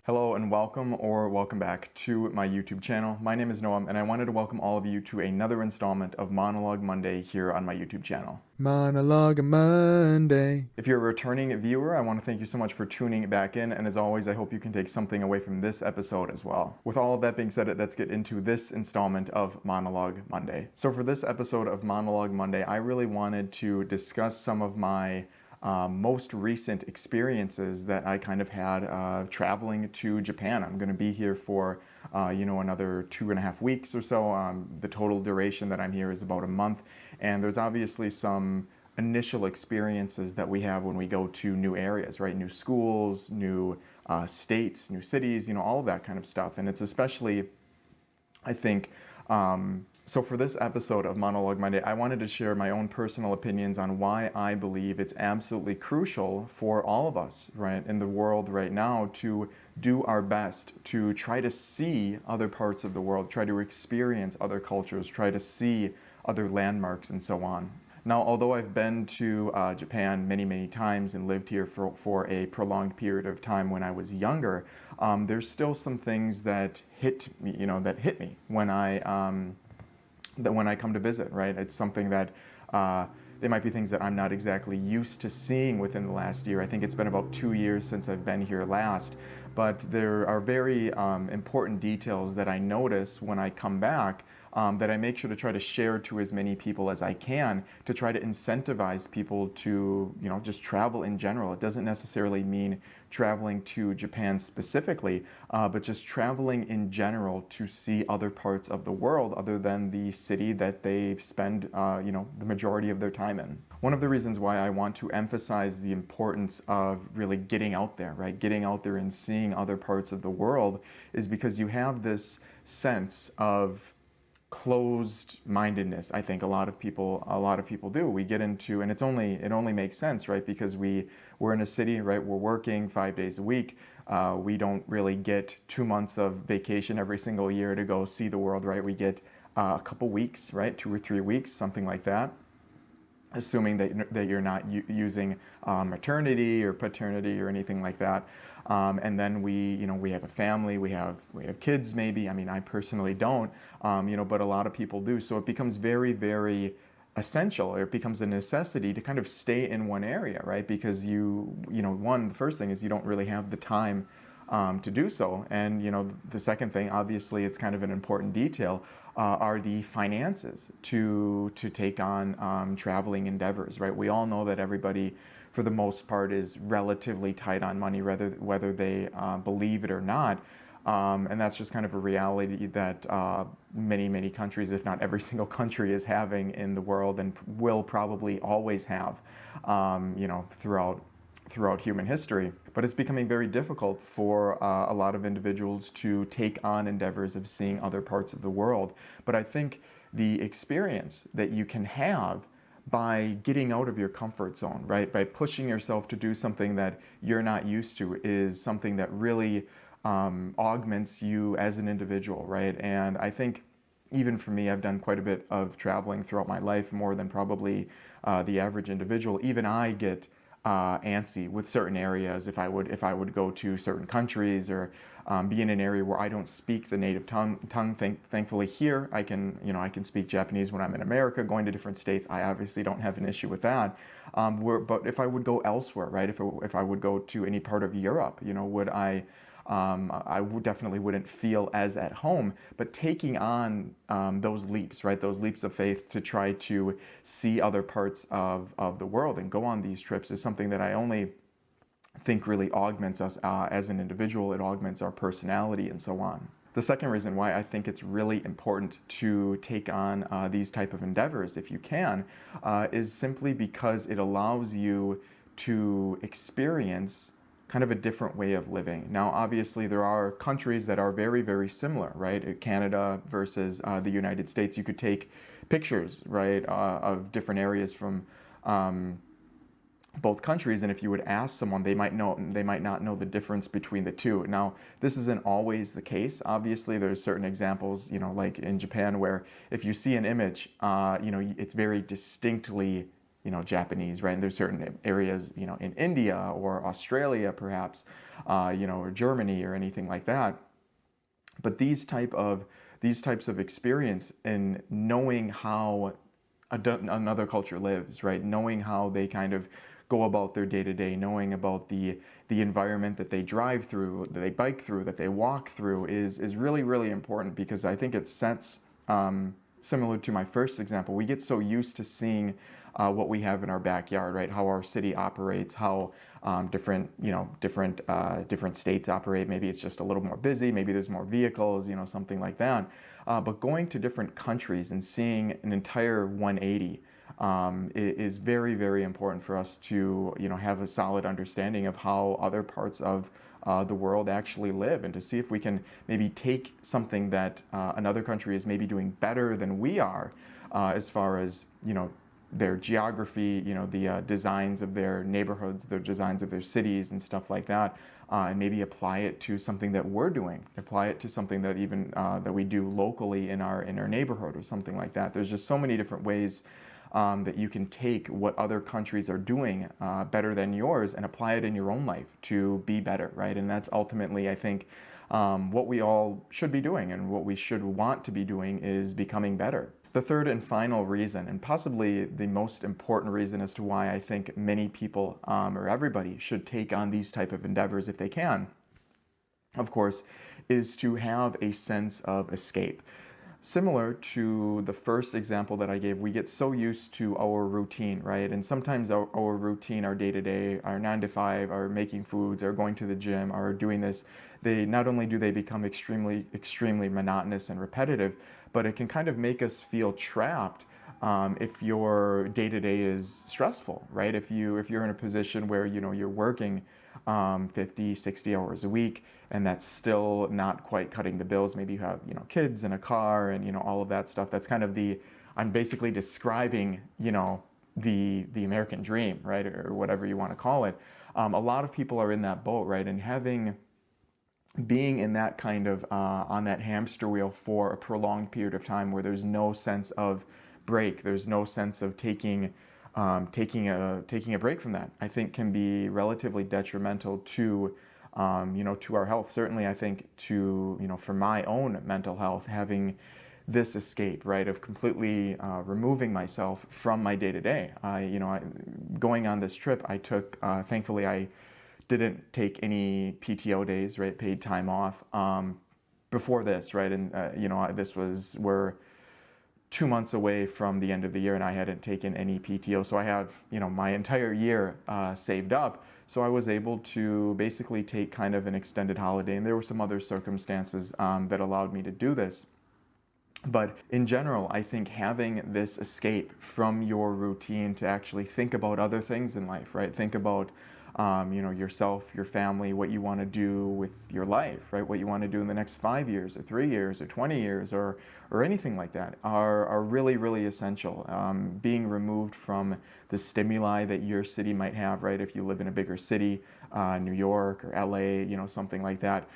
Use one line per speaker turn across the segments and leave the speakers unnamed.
Hello and welcome back to my YouTube channel. My name is Noam and I wanted to welcome all of you to another installment of Monologue Monday here on my YouTube channel.
Monologue Monday.
If you're a returning viewer, I want to thank you so much for tuning back in, and as always, I hope you can take something away from this episode as well. With all of that being said, let's get into this installment of Monologue Monday. So for this episode of Monologue Monday, I really wanted to discuss some of my most recent experiences that I kind of had traveling to Japan. I'm going to be here for another 2.5 weeks or so. The total duration that I'm here is about a month, and there's obviously some initial experiences that we have when we go to new areas, right? New schools, new states, new cities, all of that kind of stuff. And it's especially, I think, so for this episode of Monologue Monday, I wanted to share my own personal opinions on why I believe it's absolutely crucial for all of us, right, in the world right now to do our best to try to see other parts of the world, try to experience other cultures, try to see other landmarks and so on. Now, although I've been to Japan many, many times and lived here for a prolonged period of time when I was younger, there's still some things that hit me, when I come to visit, right? It's something that they might be things that I'm not exactly used to seeing within the last year. I think it's been about 2 years since I've been here last, but there are very important details that I notice when I come back that I make sure to try to share to as many people as I can to try to incentivize people to, just travel in general. It doesn't necessarily mean traveling to Japan specifically, but just traveling in general to see other parts of the world other than the city that they spend, the majority of their time in. One of the reasons why I want to emphasize the importance of really getting out there, right? Getting out there and seeing other parts of the world is because you have this sense of closed-mindedness. I think a lot of people do. We get into, and it only makes sense, right? Because we're in a city, right? We're working 5 days a week. We don't really get 2 months of vacation every single year to go see the world, right? We get a couple weeks, right? 2 or 3 weeks, something like that. Assuming that you're not using maternity or paternity or anything like that. And then we have a family, we have kids maybe. I mean, I personally don't, but a lot of people do. So it becomes very, very essential, or it becomes a necessity to kind of stay in one area, right? Because the first thing is you don't really have the time to do so. And, the second thing, obviously, it's kind of an important detail, are the finances to take on traveling endeavors, right? We all know that everybody, for the most part, is relatively tight on money, whether they believe it or not. And that's just kind of a reality that many, many countries, if not every single country, is having in the world and will probably always have, throughout human history. But it's becoming very difficult for a lot of individuals to take on endeavors of seeing other parts of the world. But I think the experience that you can have by getting out of your comfort zone, right, by pushing yourself to do something that you're not used to, is something that really augments you as an individual, right? And I think even for me, I've done quite a bit of traveling throughout my life, more than probably the average individual. Even I get antsy with certain areas if I would go to certain countries or be in an area where I don't speak the native tongue. Thankfully here I can speak Japanese when I'm in America. Going to different states, I obviously don't have an issue with that. But if I would go elsewhere, right? If I would go to any part of Europe, would I definitely wouldn't feel as at home. But taking on those leaps, right, those leaps of faith to try to see other parts of the world and go on these trips is something that I only think really augments us as an individual. It augments our personality and so on. The second reason why I think it's really important to take on these type of endeavors, if you can, is simply because it allows you to experience kind of a different way of living. Now, obviously, there are countries that are very, very similar, right? Canada versus the United States. You could take pictures, right, of different areas from both countries, and if you would ask someone, they might not know the difference between the two. Now, this isn't always the case. Obviously, there's certain examples, like in Japan, where if you see an image, it's very distinctly, Japanese, right? And there's certain areas, in India or Australia, perhaps, or Germany or anything like that. But these types of experience and knowing how another culture lives, right? Knowing how they kind of go about their day to day, knowing about the environment that they drive through, that they bike through, that they walk through is really, really important, because I think it sets, similar to my first example, we get so used to seeing what we have in our backyard, right? How our city operates, how different states operate. Maybe it's just a little more busy. Maybe there's more vehicles, something like that. But going to different countries and seeing an entire 180 is very, very important for us to, have a solid understanding of how other parts of the world actually live, and to see if we can maybe take something that another country is maybe doing better than we are, as far as, their geography, the designs of their neighborhoods, the designs of their cities and stuff like that, and maybe apply it to something that we're doing, apply it to something that even that we do locally in our neighborhood or something like that. There's just so many different ways that you can take what other countries are doing better than yours and apply it in your own life to be better, right? And that's ultimately, I think, what we all should be doing, and what we should want to be doing is becoming better. The third and final reason, and possibly the most important reason as to why I think many people, or everybody, should take on these type of endeavors if they can, of course, is to have a sense of escape. Similar to the first example that I gave, we get so used to our routine, right? And sometimes our routine, our day-to-day, our 9 to 5, our making foods, our going to the gym, our doing this, they not only do they become extremely, extremely monotonous and repetitive, but it can kind of make us feel trapped if your day-to-day is stressful, right? If you're in a position where, you're working 50, 60 hours a week, and that's still not quite cutting the bills. Maybe you have, kids and a car and, all of that stuff. That's kind of I'm basically describing, the American dream, right? Or whatever you want to call it. A lot of people are in that boat, right? And being in that kind of, on that hamster wheel for a prolonged period of time, where there's no sense of break, there's no sense of taking a break from that, I think can be relatively detrimental to to our health. Certainly, I think for my own mental health, having this escape, right, of completely removing myself from my day to day. Going on this trip, I took, thankfully, I didn't take any PTO days, right, paid time off, before this, right, and we're 2 months away from the end of the year, and I hadn't taken any PTO. So I have, my entire year saved up. So I was able to basically take kind of an extended holiday, and there were some other circumstances that allowed me to do this. But in general, I think having this escape from your routine to actually think about other things in life, right? Think about yourself, your family, what you want to do with your life, right? What you want to do in the next 5 years or 3 years or 20 years or anything like that are really, really essential. Being removed from the stimuli that your city might have, right? If you live in a bigger city, New York or LA, something like that.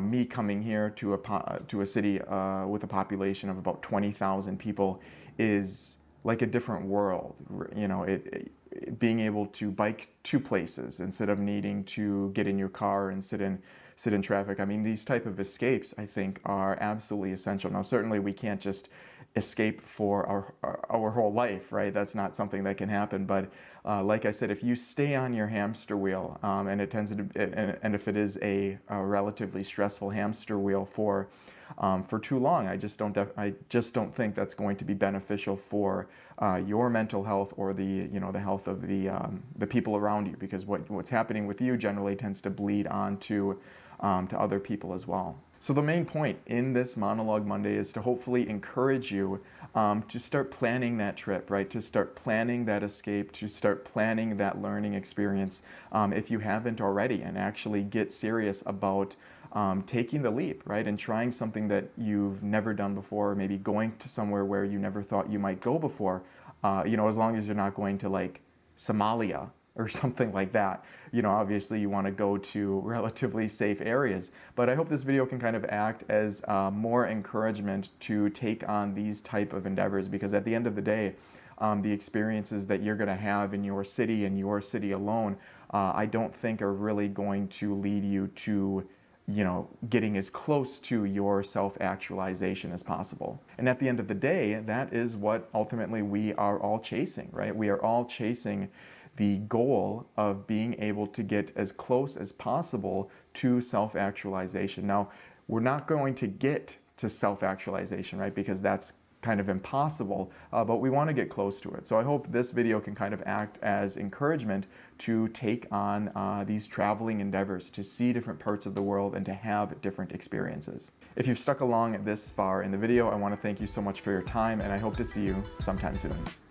Me coming here to a city with a population of about 20,000 people is like a different world. Being able to bike to places instead of needing to get in your car and sit in traffic. I mean, these type of escapes, I think, are absolutely essential. Now, certainly we can't just escape for our whole life, right? That's not something that can happen. But like I said, if you stay on your hamster wheel, and if it is a relatively stressful hamster wheel for too long, I just don't think that's going to be beneficial for your mental health or the health of the people around you, because what's happening with you generally tends to bleed on to other people as well. So the main point in this Monologue Monday is to hopefully encourage you to start planning that trip, right? To start planning that escape, to start planning that learning experience, if you haven't already, and actually get serious about taking the leap, right? And trying something that you've never done before, maybe going to somewhere where you never thought you might go before, as long as you're not going to like Somalia, or something like that. You know, obviously you want to go to relatively safe areas, but I hope this video can kind of act as more encouragement to take on these type of endeavors, because at the end of the day, the experiences that you're going to have in your city and your city alone, I don't think are really going to lead you to, you know, getting as close to your self-actualization as possible. And at the end of the day, that is what ultimately we are all chasing, right? We are all chasing the goal of being able to get as close as possible to self-actualization. Now, we're not going to get to self-actualization, right? Because that's kind of impossible, but we want to get close to it. So I hope this video can kind of act as encouragement to take on these traveling endeavors, to see different parts of the world and to have different experiences. If you've stuck along this far in the video, I want to thank you so much for your time, and I hope to see you sometime soon.